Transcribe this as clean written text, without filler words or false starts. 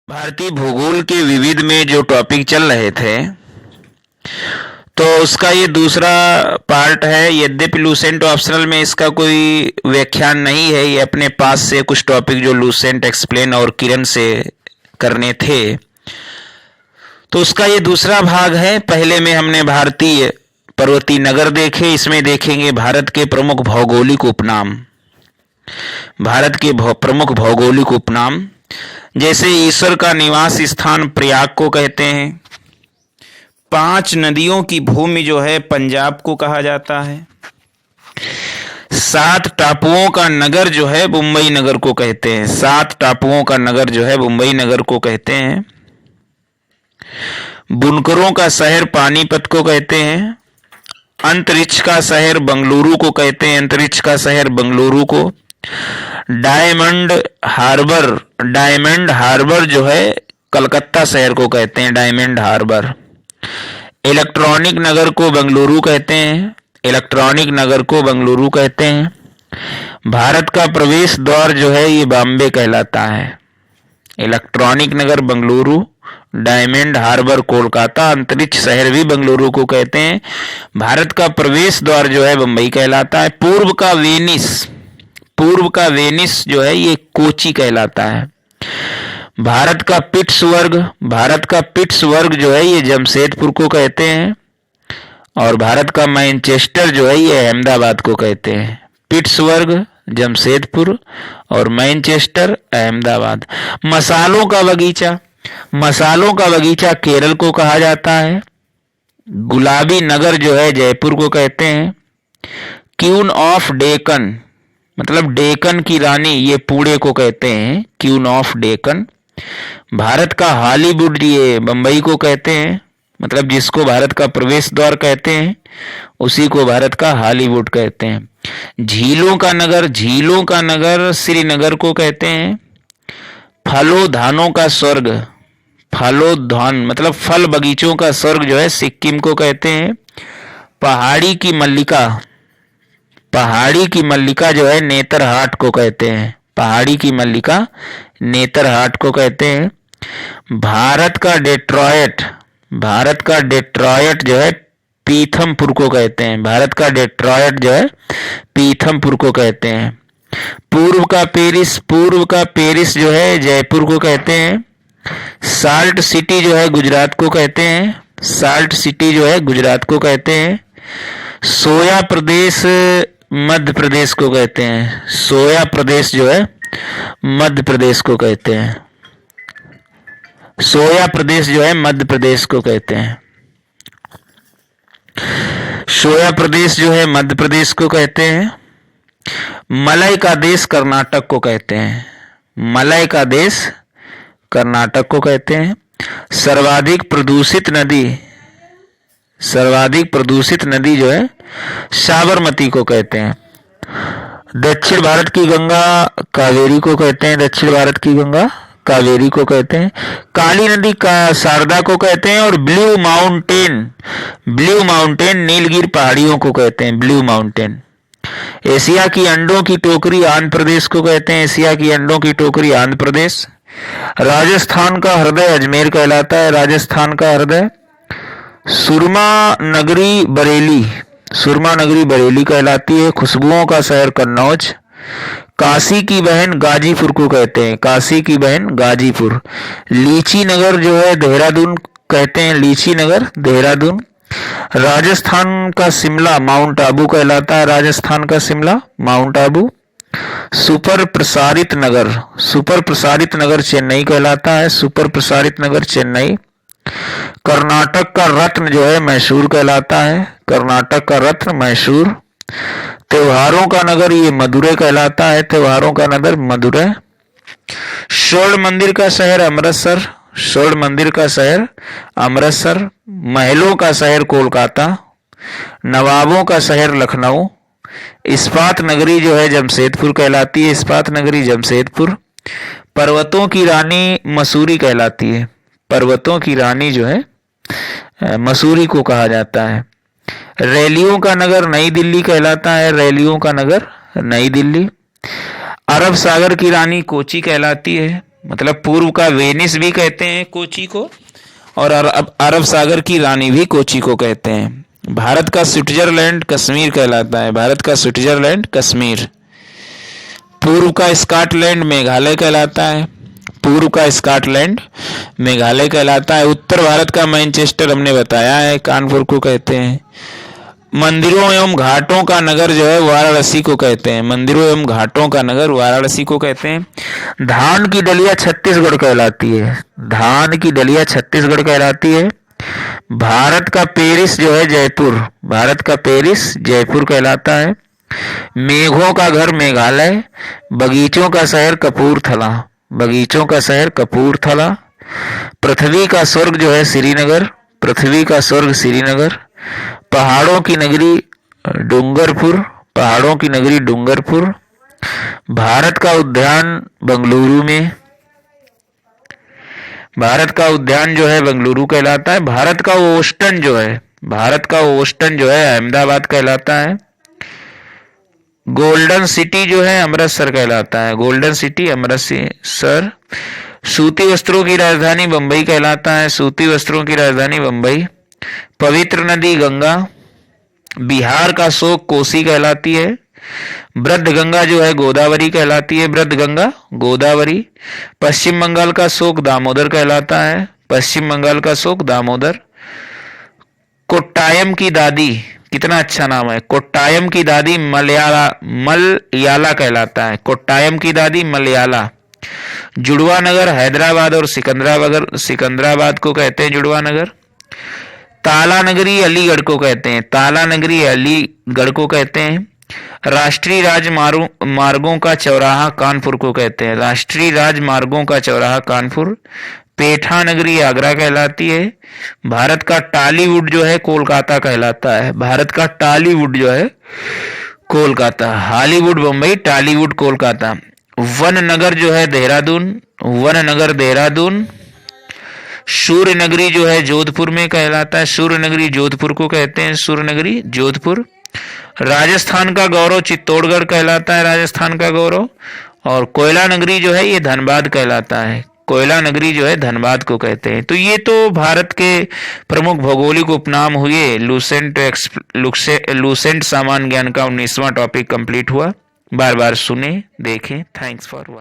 भारतीय भूगोल के विविध में जो टॉपिक चल रहे थे तो उसका ये दूसरा पार्ट है। यद्यपि लूसेंट ऑप्शनल में इसका कोई व्याख्यान नहीं है, ये अपने पास से कुछ टॉपिक जो लूसेंट एक्सप्लेन और किरण से करने थे तो उसका ये दूसरा भाग है। पहले में हमने भारतीय पर्वतीय नगर देखे, इसमें देखेंगे भारत के प्रमुख भौगोलिक उपनाम। भारत के प्रमुख भौगोलिक उपनाम जैसे ईश्वर का निवास स्थान प्रयाग को कहते हैं। 5 नदियों की भूमि जो है पंजाब को कहा जाता है। 7 टापुओं का नगर जो है मुंबई नगर को कहते हैं। 7 टापुओं का नगर जो है मुंबई नगर को कहते हैं। बुनकरों का शहर पानीपत को कहते हैं। अंतरिक्ष का शहर बंगलुरु को कहते हैं। अंतरिक्ष का शहर बंगलुरु को। डायमंड हार्बर जो है कलकत्ता शहर को कहते हैं। Diamond harbour. इलेक्ट्रॉनिक नगर को बंगलुरु कहते हैं। इलेक्ट्रॉनिक नगर को बंगलुरु कहते हैं। भारत का प्रवेश द्वार जो है ये बॉम्बे कहलाता है। इलेक्ट्रॉनिक नगर बंगलुरु, डायमंड हार्बर कोलकाता, अंतरिक्ष शहर भी बंगलुरु को कहते हैं। भारत का प्रवेश द्वार जो है बंबई कहलाता है। पूर्व का वेनिस जो है ये कोची कहलाता है। भारत का पिट्सबर्ग जो है ये जमशेदपुर को कहते हैं। और भारत का मैनचेस्टर जो है ये अहमदाबाद को कहते हैं। पिट्सबर्ग, जमशेदपुर और मैनचेस्टर, अहमदाबाद। मसालों का बगीचा केरल को कहा जाता है। गुलाबी नगर जो है जयपुर को कहते हैं। क्वीन ऑफ डेक्कन मतलब डेक्कन की रानी ये पुणे को कहते हैं। Queen of Deccan. भारत का हॉलीवुड ये बंबई को कहते हैं, मतलब जिसको भारत का प्रवेश द्वार कहते हैं उसी को भारत का हॉलीवुड कहते हैं। झीलों का नगर श्रीनगर को कहते हैं। फलोधानों का स्वर्ग, फलोधान मतलब फल बगीचों का स्वर्ग जो है सिक्किम को कहते हैं। पहाड़ी की मल्लिका जो है नेतरहाट को कहते हैं। पहाड़ी की मल्लिका नेतरहाट को कहते हैं। भारत का डेट्रॉयट जो है पीथमपुर को कहते हैं। भारत का डेट्रॉयट जो है पीथमपुर को कहते हैं। पूर्व का पेरिस जो है जयपुर को कहते हैं। साल्ट सिटी जो है गुजरात को कहते हैं। सोया प्रदेश मध्य प्रदेश को कहते हैं। सोया प्रदेश जो है मध्य प्रदेश को कहते हैं। सोया प्रदेश जो है मध्य प्रदेश को कहते हैं। सोया प्रदेश जो है मध्य प्रदेश को कहते हैं। मलय का देश कर्नाटक को कहते हैं। मलय का देश कर्नाटक को कहते हैं। सर्वाधिक प्रदूषित नदी जो है साबरमती को कहते हैं। दक्षिण भारत की गंगा कावेरी को कहते हैं। काली नदी का शारदा को कहते हैं। और ब्लू माउंटेन नीलगिरी पहाड़ियों को कहते हैं। Blue mountain. एशिया की अंडों की टोकरी आंध्र प्रदेश को कहते हैं। राजस्थान का हृदय अजमेर कहलाता है। सुरमा नगरी बरेली कहलाती है। खुशबुओं का शहर कन्नौज। काशी की बहन गाजीपुर को कहते हैं। लीची नगर जो है देहरादून कहते हैं। राजस्थान का शिमला माउंट आबू कहलाता है। सुपर प्रसारित नगर चेन्नई कहलाता है। कर्नाटक का रत्न जो है मैसूर कहलाता है। त्योहारों का नगर ये मदुरै कहलाता है। स्वर्ण मंदिर का शहर अमृतसर। महलों का शहर कोलकाता। नवाबों का शहर लखनऊ। इस्पात नगरी जो है जमशेदपुर कहलाती है। पर्वतों की रानी मसूरी कहलाती है। पर्वतों की रानी जो है मसूरी को कहा जाता है। रैलियों का नगर नई दिल्ली कहलाता है। अरब सागर की रानी कोची कहलाती है। मतलब पूर्व का वेनिस भी कहते हैं कोची को, और अरब सागर की रानी भी कोची को कहते हैं। भारत का स्विट्जरलैंड कश्मीर कहलाता है, भारत का स्विट्जरलैंड कश्मीर। पूर्व का स्कॉटलैंड मेघालय कहलाता है, पूर्व का स्कॉटलैंड मेघालय कहलाता है। उत्तर भारत का मैनचेस्टर हमने बताया है, कानपुर को कहते हैं। मंदिरों एवं घाटों का नगर जो है वाराणसी को कहते हैं, मंदिरों एवं घाटों का नगर वाराणसी को कहते हैं। धान की डलिया छत्तीसगढ़ कहलाती है, धान की डलिया छत्तीसगढ़ कहलाती है। भारत का पेरिस जो है जयपुर, भारत का पेरिस जयपुर कहलाता है। मेघों का घर मेघालय, बगीचों का शहर कपूरथला, बगीचों का शहर कपूरथला। पृथ्वी का स्वर्ग जो है श्रीनगर, पृथ्वी का स्वर्ग श्रीनगर। पहाड़ों की नगरी डूंगरपुर, पहाड़ों की नगरी डूंगरपुर। भारत का उद्यान बेंगलुरु में, भारत का उद्यान जो है बेंगलुरु कहलाता है। भारत का ओस्टन जो है, भारत का ओस्टन जो है अहमदाबाद कहलाता है। गोल्डन सिटी जो है अमृतसर कहलाता है, गोल्डन सिटी अमृतसर। सूती वस्त्रों की राजधानी बंबई कहलाता है, सूती वस्त्रों की राजधानी बंबई। पवित्र नदी गंगा, बिहार का शोक कोसी कहलाती है। वृद्ध गंगा जो है गोदावरी कहलाती है, वृद्ध गंगा गोदावरी। पश्चिम बंगाल का शोक दामोदर कहलाता है, पश्चिम बंगाल का शोक दामोदर। कोट्टायम की दादी, कितना अच्छा नाम है, कोट्टायम की दादी मलयाला कहलाता है, कोट्टायम की दादी मलयाला। जुड़वा नगर हैदराबाद और सिकंदराबाद को कहते हैं जुड़वा नगर। ताला नगरी अलीगढ़ को कहते हैं, ताला नगरी अलीगढ़ को कहते हैं। राष्ट्रीय राजमार्गों का चौराहा कानपुर को कहते हैं, राष्ट्रीय राजमार्गों का चौराहा कानपुर। पेठा नगरी आगरा कहलाती है। भारत का टॉलीवुड जो है कोलकाता कहलाता है, भारत का टॉलीवुड जो है कोलकाता। हॉलीवुड बम्बई, टॉलीवुड कोलकाता। वन नगर जो है देहरादून, वन नगर देहरादून। सूर्य नगरी जो है जोधपुर में कहलाता है, सूर्य नगरी जोधपुर को कहते हैं, सूर्य नगरी जोधपुर। राजस्थान का गौरव चित्तौड़गढ़ कहलाता है, राजस्थान का गौरव। और कोयला नगरी जो है ये धनबाद कहलाता है, कोयला नगरी जो है धनबाद को कहते हैं। तो ये तो भारत के प्रमुख भौगोलिक उपनाम हुए। लूसेंट सामान्य ज्ञान का 19वां टॉपिक कंप्लीट हुआ। बार बार सुने, देखें। Thanks for watching.